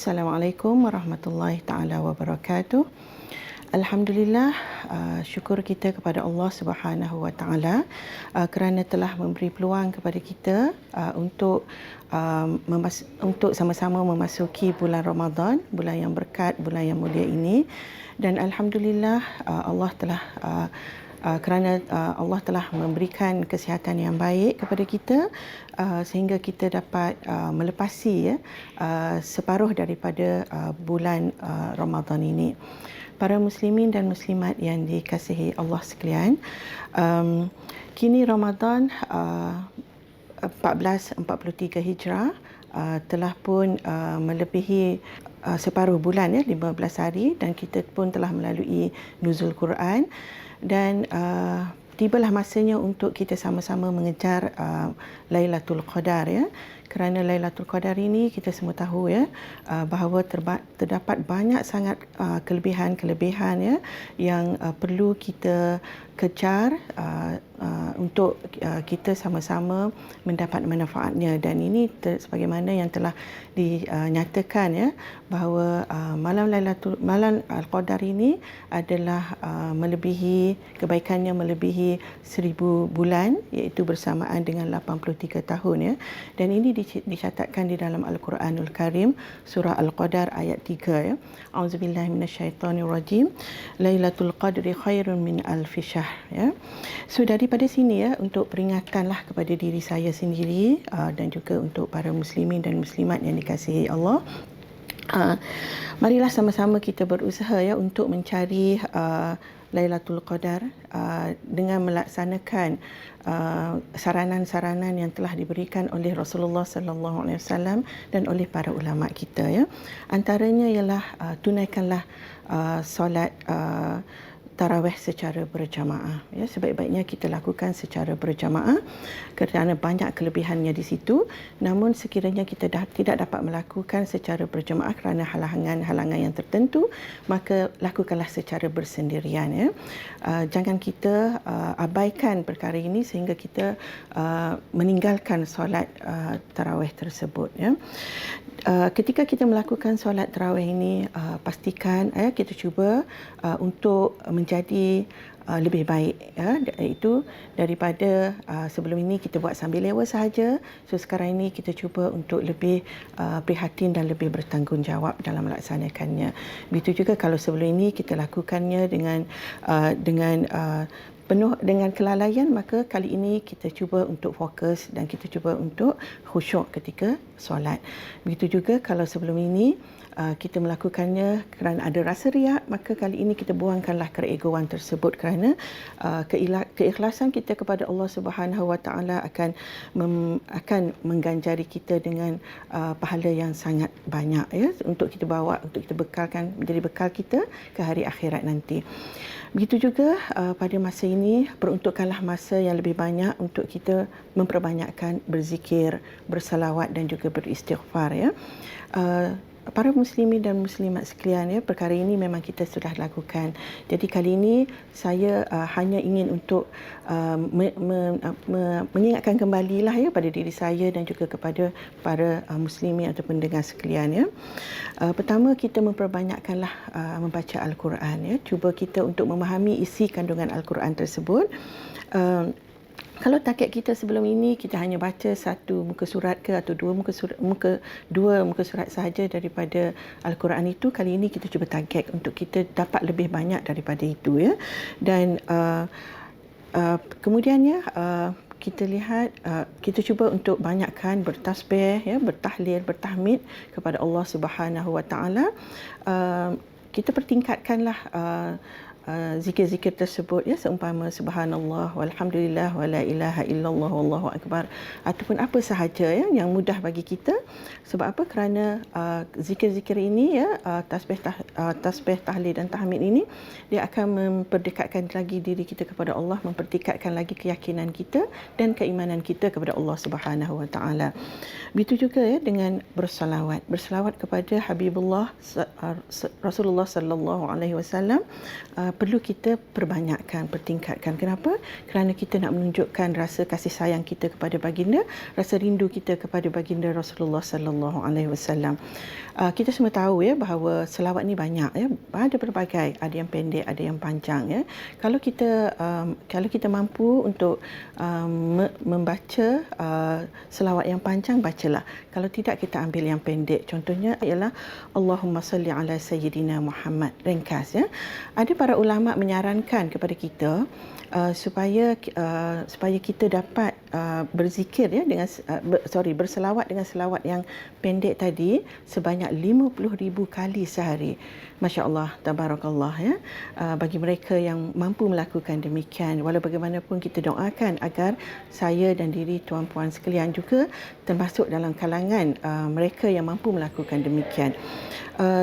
Assalamualaikum warahmatullahi taala wabarakatuh. Alhamdulillah, syukur kita kepada Allah Subhanahu wa taala kerana telah memberi peluang kepada kita untuk sama-sama memasuki bulan Ramadan, bulan yang berkat, bulan yang mulia ini. Dan alhamdulillah, kerana Allah telah memberikan kesihatan yang baik kepada kita sehingga kita dapat melepasi separuh daripada bulan Ramadan ini. Para muslimin dan muslimat yang dikasihi Allah sekalian, kini Ramadan 1443 Hijrah telah pun melebihi separuh bulan, 15 hari, dan kita pun telah melalui nuzul Quran. Dan tibalah masanya untuk kita sama-sama mengejar Lailatul Qadar, kerana Lailatul Qadar ini kita semua tahu bahawa terdapat banyak sangat kelebihan yang perlu kita kejar untuk kita sama-sama mendapat manfaatnya. Dan ini sebagaimana yang telah dinyatakan bahawa malam Al-Qadar ini adalah kebaikannya melebihi 1000 bulan, iaitu bersamaan dengan 83 tahun. Dan ini dicatatkan di dalam Al-Quranul Karim, surah Al-Qadar ayat 3. Auzubillahi minasyaitonirrajim. Lailatul Qadri khairun min alfi syahr. So daripada sini untuk peringatanlah kepada diri saya sendiri dan juga untuk para muslimin dan muslimat yang dikasihi Allah. Marilah sama-sama kita berusaha untuk mencari Lailatul Qadar dengan melaksanakan saranan-saranan yang telah diberikan oleh Rasulullah sallallahu alaihi wasallam dan oleh para ulama kita. Antaranya ialah tunaikanlah solat tarawih secara berjamaah. Sebaik-baiknya kita lakukan secara berjamaah kerana banyak kelebihannya di situ. Namun sekiranya kita tidak dapat melakukan secara berjamaah kerana halangan yang tertentu, maka lakukanlah secara bersendirian. Jangan kita abaikan perkara ini sehingga kita meninggalkan solat tarawih tersebut. Ketika kita melakukan solat tarawih ini, pastikan kita cuba untuk menjadi lebih baik, iaitu daripada sebelum ini kita buat sambil lewa sahaja. So sekarang ini kita cuba untuk lebih prihatin dan lebih bertanggungjawab dalam melaksanakannya. Begitu juga kalau sebelum ini kita lakukannya dengan penuh dengan kelalaian, maka kali ini kita cuba untuk fokus dan kita cuba untuk khusyuk ketika solat. Begitu juga kalau sebelum ini kita melakukannya kerana ada rasa riak, maka kali ini kita buangkanlah keegoan tersebut, kerana keikhlasan kita kepada Allah Subhanahu wa taala akan mengganjari kita dengan pahala yang sangat banyak untuk kita bawa, untuk kita bekalkan, menjadi bekal kita ke hari akhirat nanti. Begitu juga pada masa ini, peruntukkanlah masa yang lebih banyak untuk kita memperbanyakkan berzikir, bersalawat dan juga beristighfar. Para muslimin dan muslimat sekalian, perkara ini memang kita sudah lakukan. Jadi kali ini saya hanya ingin untuk mengingatkan kembalilah pada diri saya dan juga kepada para muslimin atau pendengar sekalian. Pertama, kita memperbanyakkanlah membaca Al-Quran. Cuba kita untuk memahami isi kandungan Al-Quran tersebut. Kalau target kita sebelum ini kita hanya baca satu muka surat atau dua muka surat sahaja daripada Al-Quran itu, kali ini kita cuba target untuk kita dapat lebih banyak daripada itu. Dan kemudiannya kita lihat, kita cuba untuk banyakkan bertasbih, bertahlil, bertahmid kepada Allah Subhanahu wa taala. Kita pertingkatkanlah zikir-zikir tersebut, seumpama subhanallah walhamdulillah wala ilaha illallah wallahu akbar, ataupun apa sahaja yang mudah bagi kita. Sebab apa? Kerana zikir-zikir ini, tasbih, tahlil dan tahmid ini, dia akan memperdekatkan lagi diri kita kepada Allah, mempertingkatkan lagi keyakinan kita dan keimanan kita kepada Allah Subhanahu wa taala. Begitu juga dengan bersalawat kepada Habibullah Rasulullah sallallahu alaihi wasallam. perlu kita perbanyakkan, pertingkatkan. Kenapa? Kerana kita nak menunjukkan rasa kasih sayang kita kepada baginda, rasa rindu kita kepada baginda Rasulullah sallallahu alaihi wasallam. Kita semua tahu ya bahawa selawat ni banyak ya, ada berbagai, ada yang pendek, ada yang panjang ya. Kalau kita mampu untuk membaca selawat yang panjang, bacalah. Kalau tidak, kita ambil yang pendek. Contohnya ialah Allahumma salli ala sayyidina Muhammad, ringkas ya. Ada para ulama menyarankan kepada kita supaya kita dapat berzikir ya berselawat dengan selawat yang pendek tadi sebanyak 50,000 kali sehari. Masya-Allah, tabarakallah ya. Bagi mereka yang mampu melakukan demikian, walau bagaimanapun kita doakan agar saya dan diri tuan-puan sekalian juga termasuk dalam kalangan mereka yang mampu melakukan demikian.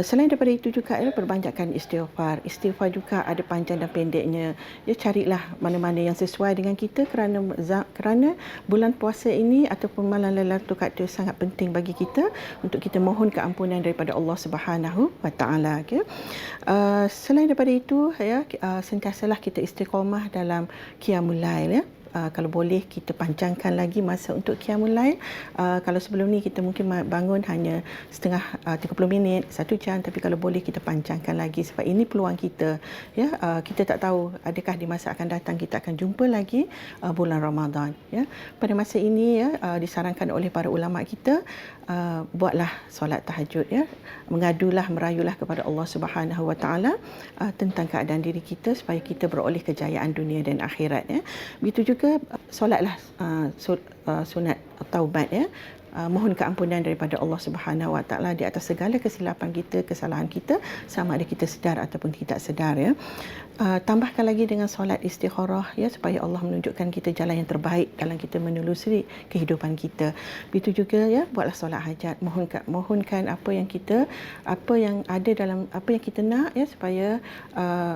Selain daripada itu juga ya, perbanyakkan istighfar. Istighfar juga ada panjang dan pendeknya. Ya, carilah mana-mana yang sesuai dengan kita kerana bulan puasa ini ataupun malam Lailatul Qadar sangat penting bagi kita untuk kita mohon keampunan daripada Allah Subhanahu wa taala. Okay? Selain daripada itu ya, sentiasalah kita istiqamah dalam qiyamul lail ya. Kalau boleh kita panjangkan lagi masa untuk qiyamul lail. Kalau sebelum ni kita mungkin bangun hanya 30 minit, 1 jam, tapi kalau boleh kita panjangkan lagi sebab ini peluang kita ya. Kita tak tahu adakah di masa akan datang kita akan jumpa lagi bulan Ramadan ya. Pada masa ini ya, disarankan oleh para ulama kita, buatlah solat tahajud ya, mengadulah, merayulah kepada Allah Subhanahu wa taala tentang keadaan diri kita supaya kita beroleh kejayaan dunia dan akhirat ya. Begitu juga solatlah sunat taubat ya. Mohon keampunan daripada Allah Subhanahu wa taala di atas segala kesilapan kita, kesalahan kita, sama ada kita sedar ataupun tidak sedar ya. Tambahkan lagi dengan solat istikharah ya, supaya Allah menunjukkan kita jalan yang terbaik dalam kita menelusuri kehidupan kita. Begitu juga ya, buatlah solat hajat, mohonkan apa yang ada dalam apa yang kita nak ya, supaya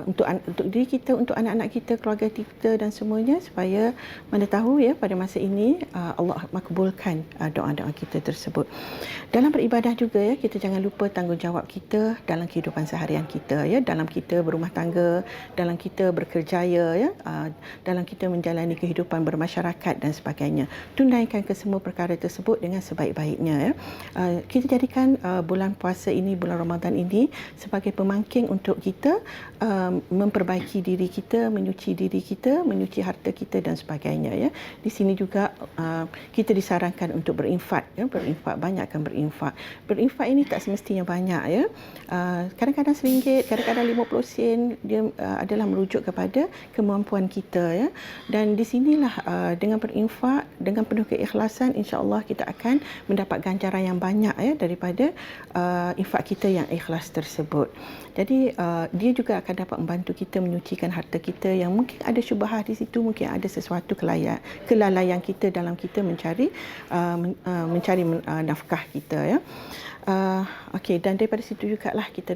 untuk diri kita, untuk anak-anak kita, keluarga kita dan semuanya, supaya mana tahu ya pada masa ini Allah makbulkan doa-doa kita tersebut. Dalam beribadah juga ya, kita jangan lupa tanggungjawab kita dalam kehidupan seharian kita ya, dalam kita berumah tangga, dalam kita berkerjaya ya, dalam kita menjalani kehidupan bermasyarakat dan sebagainya. Tunaikan kesemua perkara tersebut dengan sebaik-baiknya ya. Kita jadikan bulan puasa ini, bulan Ramadan ini sebagai pemangking untuk kita memperbaiki diri kita, menyuci diri kita, menyuci harta kita dan sebagainya ya. Di sini juga kita disarankan untuk berinfak ya, banyakkan berinfak. Berinfak ini tak semestinya banyak ya. Kadang-kadang RM1, kadang-kadang 50 sen, dia adalah merujuk kepada kemampuan kita ya. Dan di sinilah dengan berinfak dengan penuh keikhlasan, insya-Allah kita akan mendapat ganjaran yang banyak ya daripada infak kita yang ikhlas tersebut. Jadi dia juga akan dapat membantu kita menyucikan harta kita yang mungkin ada syubhat di situ, mungkin ada sesuatu kelalaian kita dalam kita mencari nafkah kita ya. Okey, dan daripada situ jugalah kita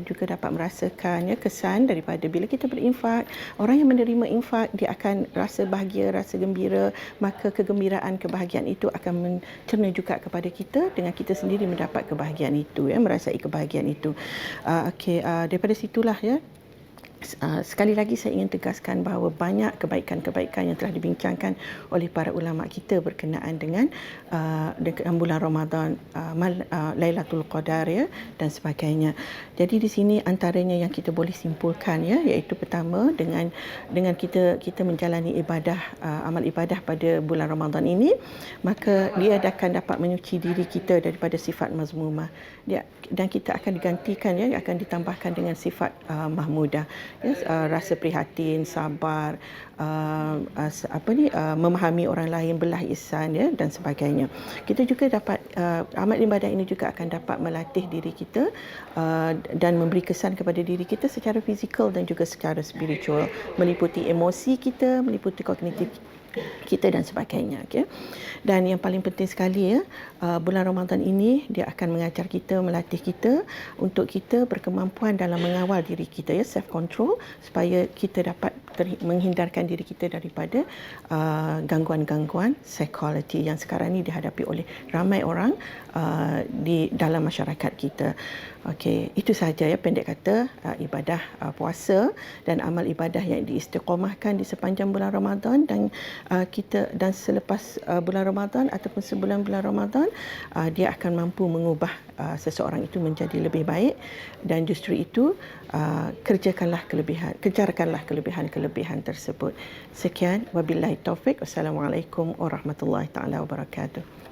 juga dapat merasakan ya kesan daripada bila kita berinfak. Orang yang menerima infak, dia akan rasa bahagia, rasa gembira, maka kegembiraan, kebahagiaan itu akan mencerna juga kepada kita dengan kita sendiri mendapat kebahagiaan itu ya, merasai kebahagiaan itu. Okey, daripada situlah ya, sekali lagi saya ingin tegaskan bahawa banyak kebaikan-kebaikan yang telah dibincangkan oleh para ulama kita berkenaan dengan bulan Ramadan, Lailatul Qadar ya dan sebagainya. Jadi di sini antaranya yang kita boleh simpulkan ya, iaitu pertama dengan kita menjalani ibadah, amal ibadah pada bulan Ramadan ini, maka dia akan dapat menyuci diri kita daripada sifat mazmumah. Dan kita akan digantikan ya, akan ditambahkan dengan sifat mahmudah. Rasa prihatin, sabar, memahami orang lain, belah ihsan ya dan sebagainya. Kita juga dapat amal ibadah ini juga akan dapat melatih diri kita dan memberi kesan kepada diri kita secara fizikal dan juga secara spiritual, meliputi emosi kita, meliputi kognitif kita dan sebagainya. Okay? Dan yang paling penting sekali ya, bulan Ramadan ini dia akan mengajar kita, melatih kita untuk kita berkemampuan dalam mengawal diri kita ya, self control, supaya kita dapat menghindarkan diri kita daripada gangguan-gangguan psikologi yang sekarang ini dihadapi oleh ramai orang di dalam masyarakat kita. Okey, itu sahaja ya pendek kata ibadah puasa dan amal ibadah yang diistiqamahkan di sepanjang bulan Ramadan, dan selepas bulan Ramadan ataupun sebulan bulan Ramadan dia akan mampu mengubah seseorang itu menjadi lebih baik, dan justru itu kejarkanlah kelebihan tersebut. Sekian, wabillahi taufik. Wassalamualaikum warahmatullahi taala wabarakatuh.